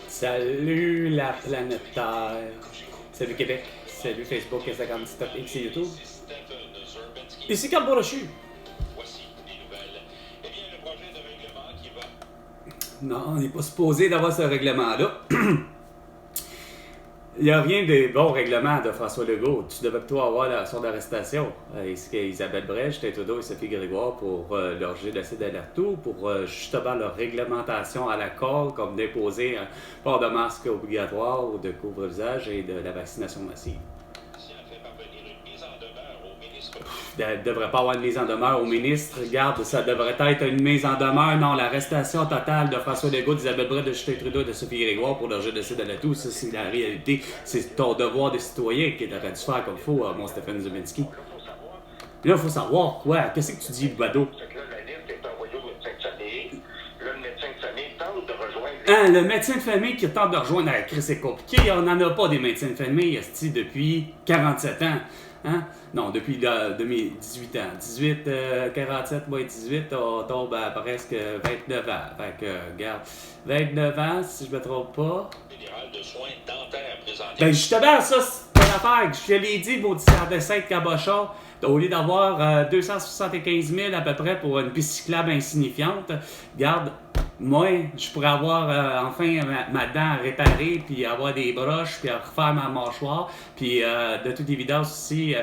Salut la planète Terre. Salut Québec. Salut Facebook, Instagram, TikTok, X et YouTube. Ici Carl Brochu. Non, on n'est pas supposé d'avoir ce règlement-là. Il n'y a rien de bon règlement de François Legault. Tu devais plutôt avoir la sorte d'arrestation. Est-ce qu'Isabelle Brèche, Justin Trudeau et Sophie Grégoire pour leur génocide d'alerte pour justement leur réglementation à l'accord, comme d'imposer un port de masque obligatoire ou de couvre-visage et de la vaccination massive. Il ne devrait pas avoir une mise en demeure au ministre. Regarde, ça devrait être une mise en demeure. Non, l'arrestation totale de François Legault, d'Isabelle Brèche, de Justin Trudeau et de Sophie Grégoire pour leur génocide de l'atout. Ça, c'est la réalité. C'est ton devoir de citoyen qui aurait dû faire comme il faut, mon Stéphane Zuminski. Là, il faut savoir quoi. Qu'est-ce que tu dis, Bado? Le médecin de famille qui tente de rejoindre. Chris, c'est compliqué. On n'en a pas des médecins de famille depuis 47 ans. Hein? Non, depuis 18 ans. 18, 47 moins 18, on tombe à presque 29 ans. Fait que, regarde, 29 ans, si je me trompe pas. De soins dentaires présentés. Ben, justement, ça, c'est pas l'affaire. Je te l'ai dit, maudit dessin de cabochon. Au lieu d'avoir 275 000 à peu près pour une piste cyclable insignifiante, regarde, moi, je pourrais avoir enfin ma dent à réparer, puis avoir des broches, puis refaire ma mâchoire, puis de toute évidence aussi,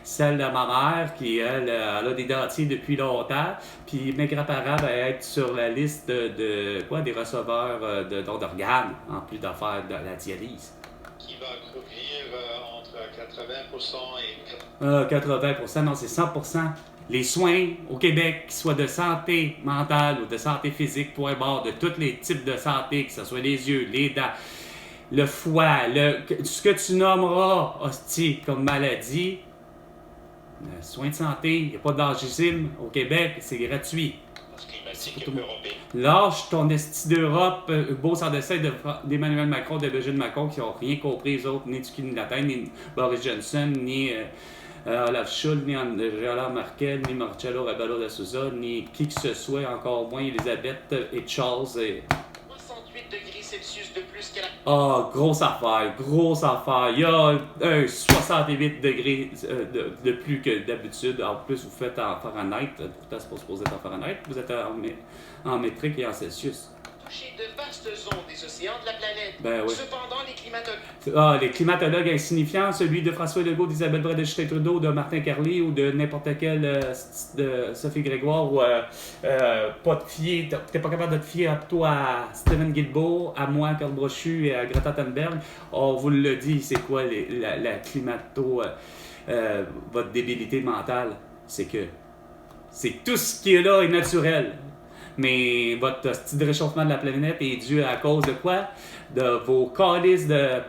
celle de ma mère, qui, elle a des dentiers depuis longtemps, puis mes grands-parents vont être sur la liste des receveurs de dons d'organes, en plus de faire de la dialyse. Qui va couvrir entre 80% et 80%, non, c'est 100%. Les soins au Québec, qu'ils soient de santé mentale ou de santé physique, point barre, de tous les types de santé, que ce soit les yeux, les dents, le foie, ce que tu nommeras, hostie, comme maladie, soins de santé, il n'y a pas d'âgisme au Québec, c'est gratuit. Lâche ton esti d'Europe, beau sans dessin d'Emmanuel Macron, de Brigitte Macron, qui n'ont rien compris, les autres, ni du cul ni de la tête, ni Boris Johnson, ni Olaf Scholz, ni Angela Merkel, ni Marcelo Rebelo de Sousa, ni qui que ce soit, encore moins Elisabeth et Charles. 68 degrés Celsius de plus qu'à la... Ah, grosse affaire. Il y a 68 degrés de plus que d'habitude. En plus, vous faites en Fahrenheit. Pourtant, c'est pas supposé être en Fahrenheit. Vous êtes en métrique et en Celsius. De vastes zones des océans de la planète. Ben oui. Cependant, les climatologues insignifiants, celui de François Legault, d'Isabelle Brèche, de Justin Trudeau, de Martin Carly ou de n'importe quel de Sophie Grégoire ou pas te fier, t'es pas capable de te fier plutôt à Stephen Guilbeault, à moi, Carl Brochu et à Greta Thunberg. On vous le dit, c'est quoi la votre débilité mentale? C'est que tout ce qui est là est naturel. Mais votre style de réchauffement de la planète est dû à cause de quoi? De vos calices de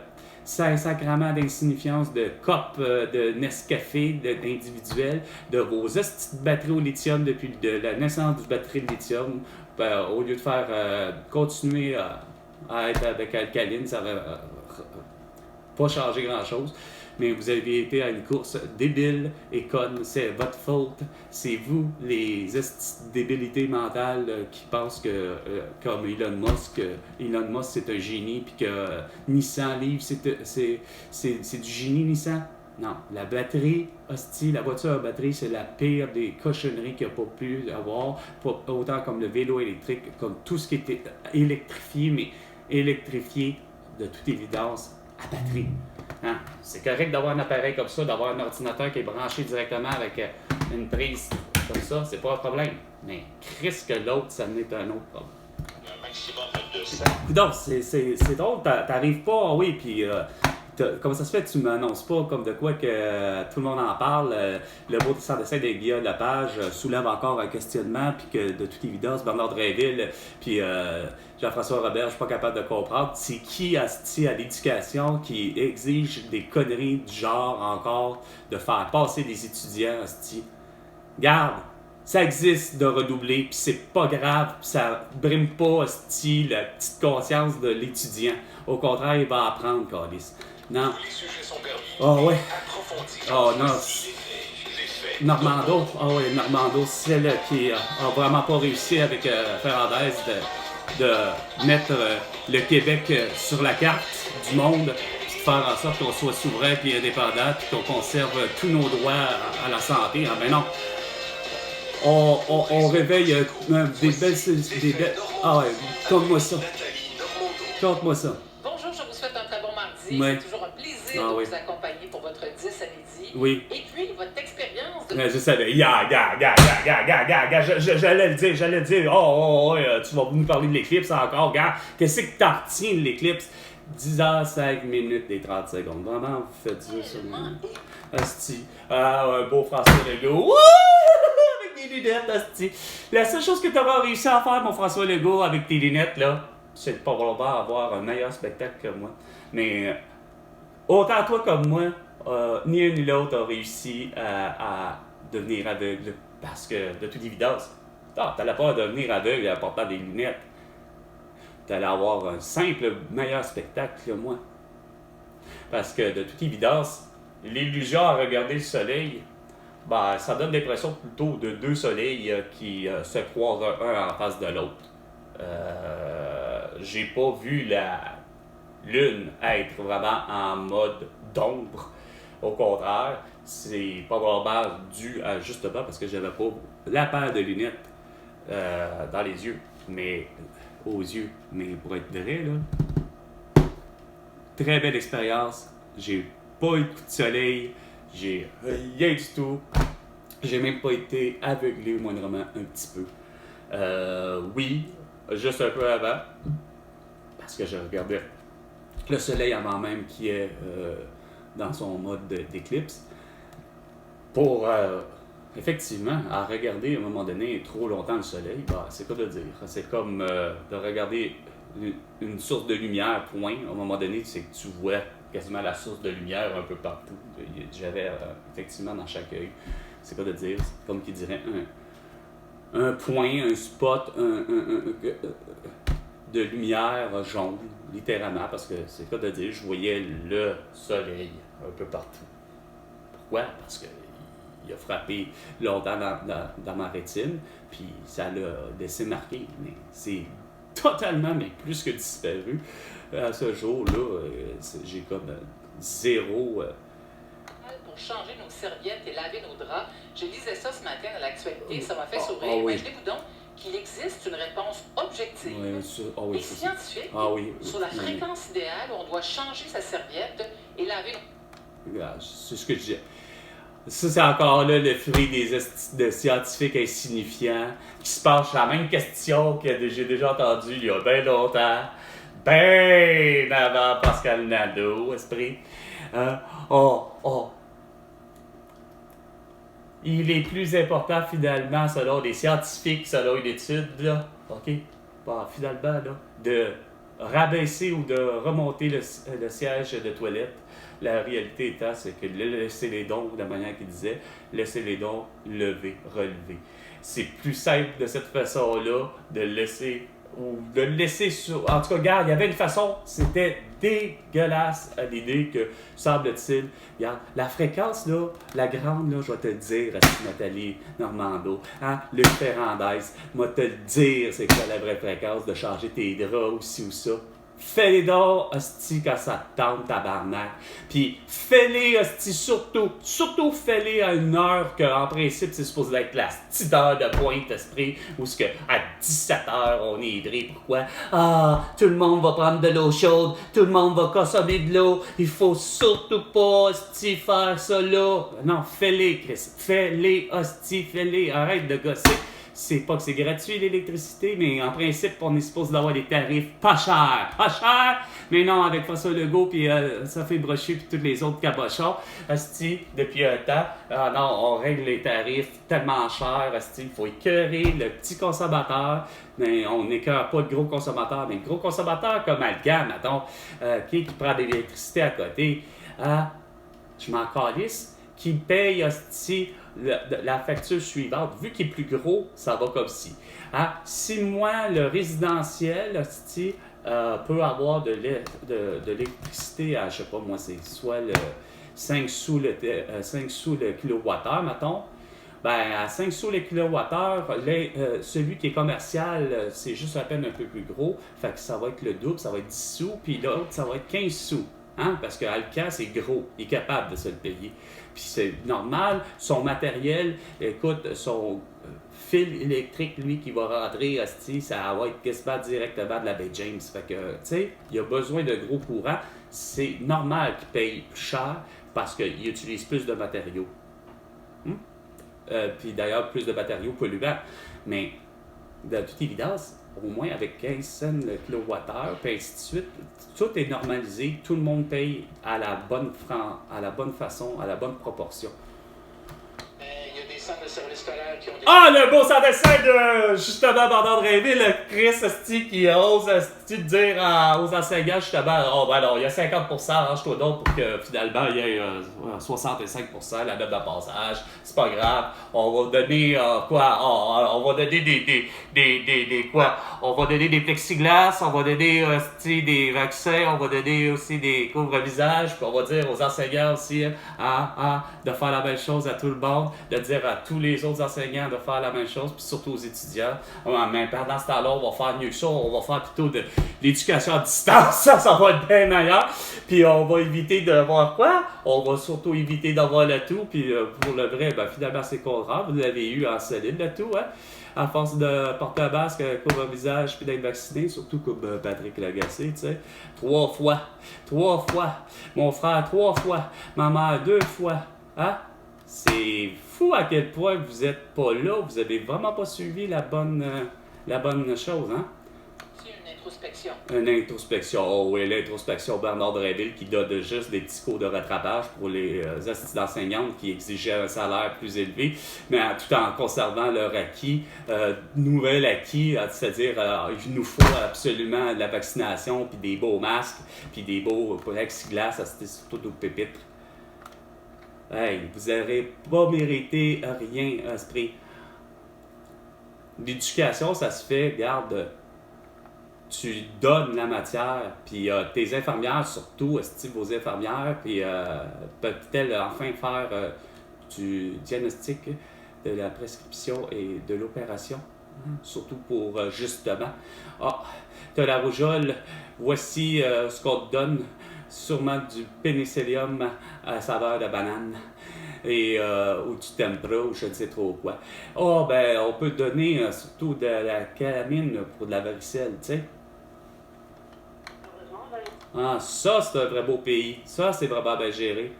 sacrements d'insignifiance, de copes de Nescafé, d'individuels, de vos hosties de batteries au lithium depuis la naissance du batterie de lithium. Au lieu de faire continuer à être avec alcaline, ça va pas changer grand-chose. Mais vous avez été à une course débile et conne. C'est votre faute. C'est vous, les débilités mentales qui pensent que, comme Elon Musk, c'est un génie, puis que Nissan Leaf, c'est du génie, Nissan. Non, la batterie, la voiture à batterie, c'est la pire des cochonneries qu'il n'y a pas pu avoir. Pas autant comme le vélo électrique, comme tout ce qui était électrifié, mais électrifié de toute évidence à batterie. Hein? C'est correct d'avoir un appareil comme ça, d'avoir un ordinateur qui est branché directement avec une prise comme ça, c'est pas un problème. Mais Christ que l'autre, ça n'est un autre problème. Un maximum de 200. Donc, c'est drôle, t'arrives pas, oui, puis comment ça se fait que tu m'annonces pas comme de quoi que tout le monde en parle? Le beau sans dessin de Guillaume Lepage soulève encore un questionnement, puis que de toute évidence, Bernard Drinville, puis Jean-François Robert, je suis pas capable de comprendre. C'est qui à l'éducation qui exige des conneries du genre encore de faire passer des étudiants, asti? Garde! Ça existe de redoubler, puis c'est pas grave, puis ça brime pas, asti, la petite conscience de l'étudiant. Au contraire, il va apprendre, câlisse. Non. Les sujets sont permis. Oh ouais. Oh non. Normando. Oh oui, Normando, c'est celle qui a vraiment pas réussi avec Ferrandez de mettre le Québec sur la carte du monde, puis de faire en sorte qu'on soit souverain et indépendant, puis qu'on conserve tous nos droits à la santé. Ah ben non. On réveille des belles... Ah ouais, compte-moi ça. Compte-moi ça. Bonjour, je vous souhaite un très bon mardi. Ouais. C'est toujours un plaisir de vous accompagner pour votre 10 à midi. Oui. Et puis, votre expérience de... Je savais. J'allais le dire. Tu vas nous parler de l'éclipse encore, gars. Qu'est-ce que t'en retiens de l'éclipse? 10h05 minutes et 30 secondes. Vraiment, vous faites ça. Asti. Ah, un beau François Legault. Wouh! Avec des lunettes, asti. La seule chose que t'auras réussi à faire, mon François Legault, avec tes lunettes, là, c'est de probablement avoir un meilleur spectacle que moi. Mais autant toi comme moi, ni un ni l'autre a réussi à devenir aveugle. Parce que, de toute évidence, t'allais pas devenir aveugle en portant des lunettes. T'allais avoir un simple meilleur spectacle que moi. Parce que, de toute évidence, l'illusion à regarder le soleil, ben, ça donne l'impression plutôt de deux soleils qui se croisent un en face de l'autre. J'ai pas vu la lune être vraiment en mode d'ombre. Au contraire, c'est probablement dû à justement parce que j'avais pas la paire de lunettes dans les yeux, mais aux yeux. Mais pour être vrai, là, très belle expérience. J'ai pas eu de coup de soleil, j'ai rien du tout. J'ai même pas été aveuglé moindrement un petit peu. Oui, juste un peu avant, parce que je regardais le soleil avant même qu'il est dans son mode d'éclipse. Pour effectivement, à regarder à un moment donné trop longtemps le soleil, bah, c'est quoi de dire? C'est comme de regarder une source de lumière, point. À un moment donné, c'est que tu vois quasiment la source de lumière un peu partout. J'avais effectivement dans chaque œil. C'est quoi de dire? C'est comme qui dirait un point, un spot, de lumière jaune, littéralement, parce que c'est quoi de dire? Je voyais le soleil un peu partout. Pourquoi? Parce que il a frappé longtemps dans ma rétine, puis ça l'a laissé marquer. Mais c'est totalement, mais plus que disparu. À ce jour-là, j'ai comme zéro... Pour changer nos serviettes et laver nos draps. Je lisais ça ce matin dans l'actualité, ça m'a fait sourire. Oui. Imaginez-vous donc qu'il existe une réponse objective et scientifique sur la fréquence idéale où on doit changer sa serviette et laver nos... Regarde, c'est ce que je disais. Ça, c'est encore là le fruit de scientifiques insignifiants qui se penchent sur la même question que j'ai déjà entendue il y a bien longtemps, bien avant Pascal Nadeau, esprit. Il est plus important finalement, selon les scientifiques, selon une étude, là, OK? Bon, finalement, là, de rabaisser ou de remonter le siège de toilette. La réalité étant, c'est que laisser les dons, de la manière qu'il disait, laisser les dons lever, relever. C'est plus simple de cette façon-là de le laisser sur... En tout cas, regarde, il y avait une façon, c'était dégueulasse à l'idée que, semble-t-il, regarde, la fréquence, là, la grande, là, je vais te le dire, Nathalie Normando, hein, Luc Ferrandez, moi te le dire, c'est quoi la vraie fréquence de changer tes draps aussi ou ça. Fais-les donc, hostie, quand ça te tente, tabarnak. Puis fais-les, hostie, surtout fais-les à une heure qu'en principe, c'est supposé être la petite heure de pointe esprit, où ce que à 17h, on est hydré. Pourquoi? Ah, tout le monde va prendre de l'eau chaude, tout le monde va consommer de l'eau, il faut surtout pas, hostie, faire ça là. Non, fais-les, Chris. Fais-les, hostie, fais-les. Arrête de gosser. C'est pas que c'est gratuit l'électricité, mais en principe, on est supposé d'avoir des tarifs pas chers, mais non, avec François Legault, puis ça fait brocher, puis tous les autres cabochons, hostie, depuis un temps, non, on règle les tarifs tellement chers, hostie, il faut écœurer le petit consommateur, mais on n'écœure pas le gros consommateur, mais le gros consommateur comme Algam, mettons, qui prend de l'électricité à côté, je m'en calisse, qui paye, hostie, la facture suivante. Vu qu'il est plus gros, ça va comme ci. Hein? Si moi, le résidentiel, hostie, peut avoir de l'électricité à, je sais pas moi, c'est soit le 5 sous le kilowattheure, mettons, Ben, à 5 sous les kilowattheures, celui qui est commercial, c'est juste à peine un peu plus gros. Fait que ça va être le double, ça va être 10 sous, puis l'autre, ça va être 15 sous. Hein? Parce que Alka, c'est gros, il est capable de se le payer. Puis c'est normal, son matériel, écoute, son fil électrique, lui, qui va rentrer, ça va être quasiment directement de la baie James. Fait que, tu sais, il a besoin de gros courants. C'est normal qu'il paye plus cher parce qu'il utilise plus de matériaux. Puis d'ailleurs, plus de matériaux polluants. Mais, de toute évidence, au moins avec 15 cents le kilowattheure, puis ainsi de suite, tout est normalisé, tout le monde paye à la bonne façon, à la bonne proportion. Il y a des centres de services scolaires qui ont des... Ah, le beau centre d'essai de, justement, Bordon-Dréville, le Chris, qui ose, de dire aux enseignants, justement, oh, ben non, il y a 50%, arrange-toi donc pour que, finalement, il y ait 65%, la note de passage, c'est pas grave, on va donner, on va donner des quoi, on va donner des plexiglas, on va donner, des vaccins, on va donner aussi des couvre-visages, puis on va dire aux enseignants aussi, de faire la même chose à tout le monde, de dire à tous les autres enseignants de faire la même chose, puis surtout aux étudiants. Mais pendant ce temps-là, on va faire mieux que ça, on va faire plutôt de l'éducation à distance, ça va être bien meilleur. Puis on va éviter d'avoir quoi? On va surtout éviter d'avoir le tout, puis pour le vrai, ben finalement c'est contraire, vous l'avez eu en solide le tout, hein? À force de porter un masque, couvre-visage, puis d'être vacciné, surtout comme Patrick Lagacé, tu sais. 3 fois. Mon frère, 3 fois. Ma mère, 2 fois. Hein? C'est fou à quel point vous êtes pas là, vous avez vraiment pas suivi la bonne chose, hein? C'est une introspection. Une introspection, oh oui, l'introspection Bernard-Dréville qui donne juste des petits cours de rattrapage pour les assistants enseignantes qui exigeaient un salaire plus élevé, mais tout en conservant leur acquis, nouvel acquis, c'est-à-dire il nous faut absolument de la vaccination, puis des beaux masques, puis des beaux plexiglas, c'était surtout aux pépitres. Hey, vous n'aurez pas mérité rien à ce prix. L'éducation, ça se fait, regarde, tu donnes la matière, puis tes infirmières, surtout, vos infirmières, puis peuvent-elles enfin faire du diagnostic, de la prescription et de l'opération, surtout pour justement, t'as la rougeole, voici ce qu'on te donne, sûrement du pénicillium à saveur de banane. Et ou du tempra ou je ne sais trop quoi. Ben, on peut donner surtout de la calamine pour de la varicelle, tu sais. Ça, c'est un vrai beau pays. Ça, c'est vraiment bien géré.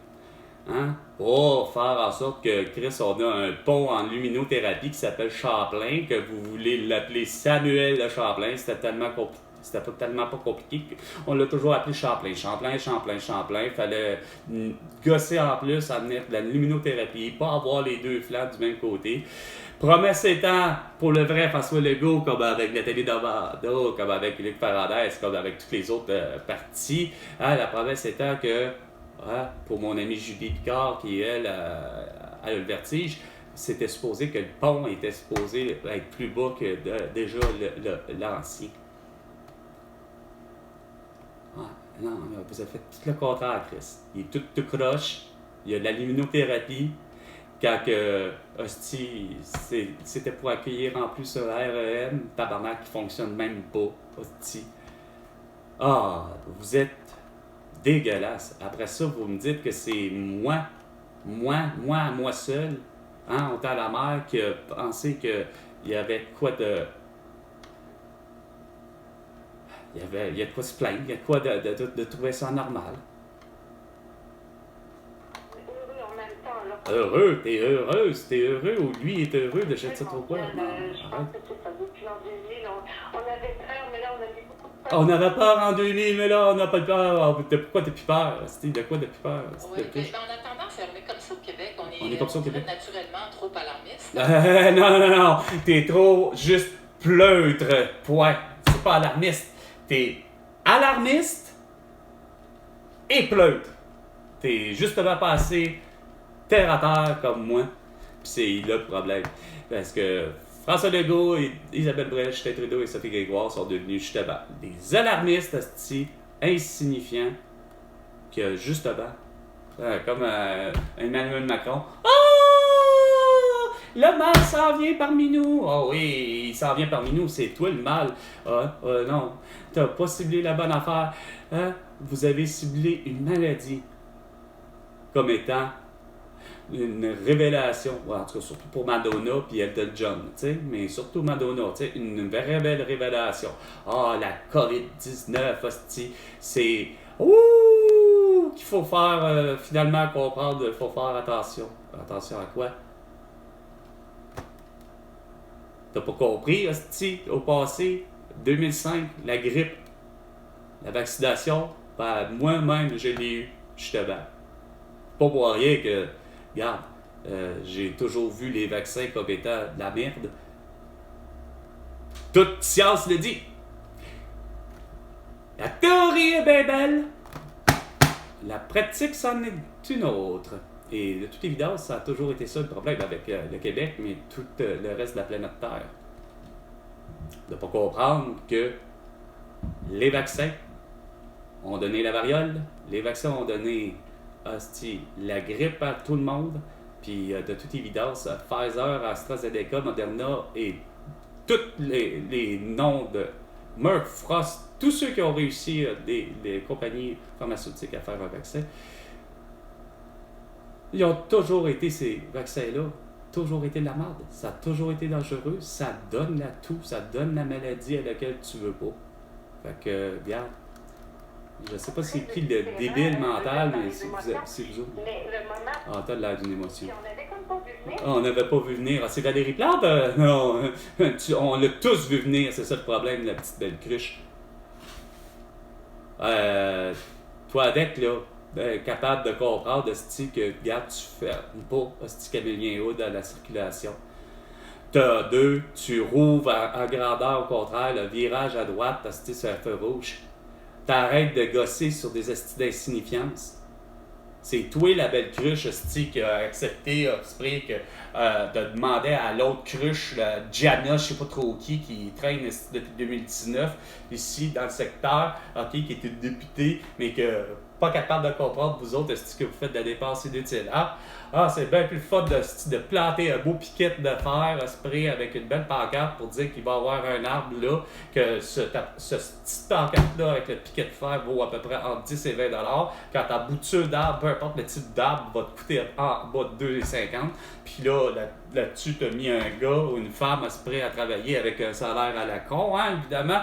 Hein? Faire en sorte que, Chris, on a un pont en luminothérapie qui s'appelle Champlain, que vous voulez l'appeler Samuel de Champlain. C'était tellement pas compliqué. On l'a toujours appelé Champlain. Il fallait gosser en plus, amener de la luminothérapie, pas avoir les deux flancs du même côté. Promesse étant, pour le vrai François Legault, comme avec Nathalie Dorado, comme avec Luc Ferrandez, comme avec toutes les autres partis, la promesse étant que, pour mon amie Julie Picard, qui elle a le vertige, c'était supposé que le pont était supposé être plus bas que déjà l'ancien. Non, vous avez fait tout le contraire, Chris. Il est tout croche. Il y a de la luminothérapie. Quand hostie, c'était pour accueillir en plus un REM, tabarnak qui fonctionne même pas, hostie. Vous êtes dégueulasse. Après ça, vous me dites que c'est moi seul, hein, autant la mère qui a pensé qu'il y avait quoi de... Il y a de quoi se plaindre, il y a de quoi de trouver ça normal. Heureux, t'es heureux, ou lui est heureux de je ne sais trop quoi. Je pense que c'est ça, depuis l'an 2000, on avait peur, mais là on a eu beaucoup de peur. On avait peur en 2000, mais là on n'a pas peur. Pourquoi t'as plus peur? De quoi t'as plus peur? Oui, on a tendance à être comme ça au Québec, on est comme ça au Québec. Naturellement trop alarmiste. Non, t'es trop juste pleutre, point. C'est pas alarmiste. T'es alarmiste et pleutre. T'es justement passé terre à terre comme moi. Puis c'est là le problème. Parce que François Legault, Isabelle Brèche, Justin Trudeau et Sophie Grégoire sont devenus justement des alarmistes insignifiants que justement, comme Emmanuel Macron, Le mal s'en vient parmi nous. Oh oui, il s'en vient parmi nous. C'est toi le mal. Non, t'as pas ciblé la bonne affaire. Hein? Vous avez ciblé une maladie comme étant une révélation, en tout cas surtout pour Madonna puis Elton John, mais surtout Madonna, une vraie belle révélation. La COVID-19, hostie, c'est qu'il faut faire, finalement comprendre, il faut faire attention. Attention à quoi? T'as pas compris, hostie, au passé, 2005, la grippe, la vaccination, moi-même, je l'ai eu, justement. Pas pour rien que, regarde, j'ai toujours vu les vaccins comme étant de la merde. Toute science le dit. La théorie est bien belle. La pratique, c'en est une autre. Et de toute évidence, ça a toujours été ça le problème avec le Québec, mais tout le reste de la planète Terre. De ne pas comprendre que les vaccins ont donné la variole, les vaccins ont donné la grippe à tout le monde, puis de toute évidence, Pfizer, AstraZeneca, Moderna et tous les noms de Merck, Frost, tous ceux qui ont réussi, des compagnies pharmaceutiques à faire un vaccin, ils ont toujours été, ces vaccins-là, toujours été de la merde. Ça a toujours été dangereux, ça donne la toux, ça donne la maladie à laquelle tu veux pas. Fait que, regarde, je sais pas c'est qui le débile mental, mais c'est vous autres. Mais le moment... t'as l'air d'une émotion. On n'avait comme pas vu venir. On n'avait pas vu venir. C'est Valérie Plante? Non, on l'a tous vu venir, c'est ça le problème, la petite belle cruche. Toi avec, là, capable de comprendre, que, regarde, tu fais pas, Camélien Hood à la circulation. T'as deux, tu rouvres à grandeur, au contraire, le virage à droite, sur un feu rouge. T'arrêtes de gosser sur des estis d'insignifiance. C'est toi, la belle cruche, qui a accepté, de demander à l'autre cruche, la Gianna, je sais pas trop qui traîne depuis 2019, ici, dans le secteur, qui est une députée, mais que pas capable de comprendre, vous autres, que vous faites de la dépense inutile. C'est bien plus le fun de planter un beau piquet de fer avec une belle pancarte pour dire qu'il va y avoir un arbre là, que ce petit pancarte-là avec le piquet de fer vaut à peu près entre 10 et 20 $, quand ta bouture d'arbre, peu importe le type d'arbre, va te coûter en bas de 2,50 $. Puis là-dessus, tu as mis un gars ou une femme à travailler avec un salaire à la con, évidemment,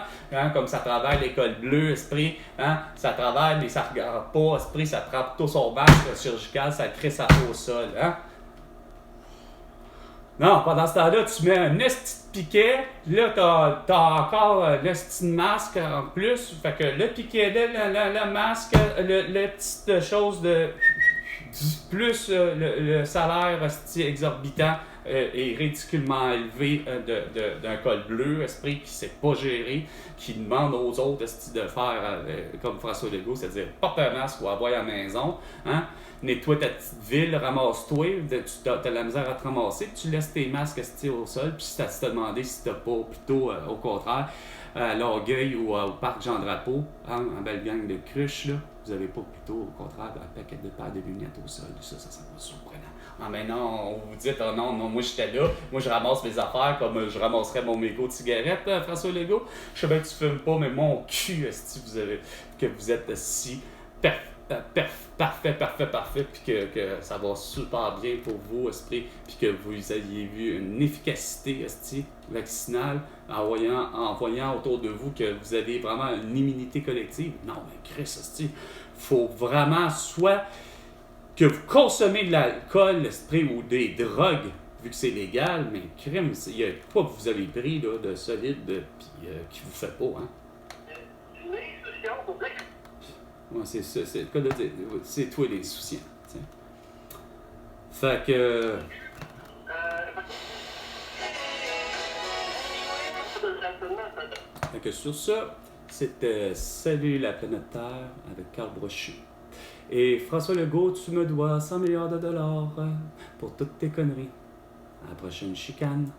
comme ça travaille l'école bleue, ça travaille, mais ça regarde pas, ça prend plutôt son masque chirurgical, ça crée sa peau au sol, Non, pendant ce temps-là, tu mets un esti de piquet, là, t'as encore un esti de masque en plus, fait que le piquet, le masque, le petite chose de... plus le salaire exorbitant est ridiculement élevé d'un col bleu, qui ne sait pas gérer, qui demande aux autres de faire comme François Legault, c'est-à-dire porte un masque ou envoie à la maison, nettoie ta petite ville, ramasse-toi, tu as la misère à te ramasser, tu laisses tes masques au sol, puis si tu as te demander si tu n'as pas plutôt, au contraire, à Longueuil ou au parc Jean-Drapeau, en belle gang de cruches, là, vous n'avez pas plutôt, au contraire, un paquet de paires de lunettes au sol. Ça pas surprenant. Mais non, vous dites, non, moi j'étais là, moi je ramasse mes affaires comme je ramasserais mon mégot de cigarette, François Legault. Je sais bien que tu fumes pas, mais mon cul, que vous êtes si parfait, puis que ça va super bien pour vous, puis que vous ayez vu une efficacité vaccinale en voyant autour de vous que vous avez vraiment une immunité collective. Non, mais Chris, faut vraiment soit que vous consommez de l'alcool, ou des drogues, vu que c'est légal, mais crime, il y a quoi que vous avez pris là, de solide, puis qui vous fait pas, Ouais, c'est ça, c'est le cas de dire, c'est toi les souciants. T'sais. Fait que sur ça, c'était Salut la planète Terre avec Carl Brochu. Et François Legault, tu me dois 100 milliards de dollars pour toutes tes conneries. À la prochaine chicane.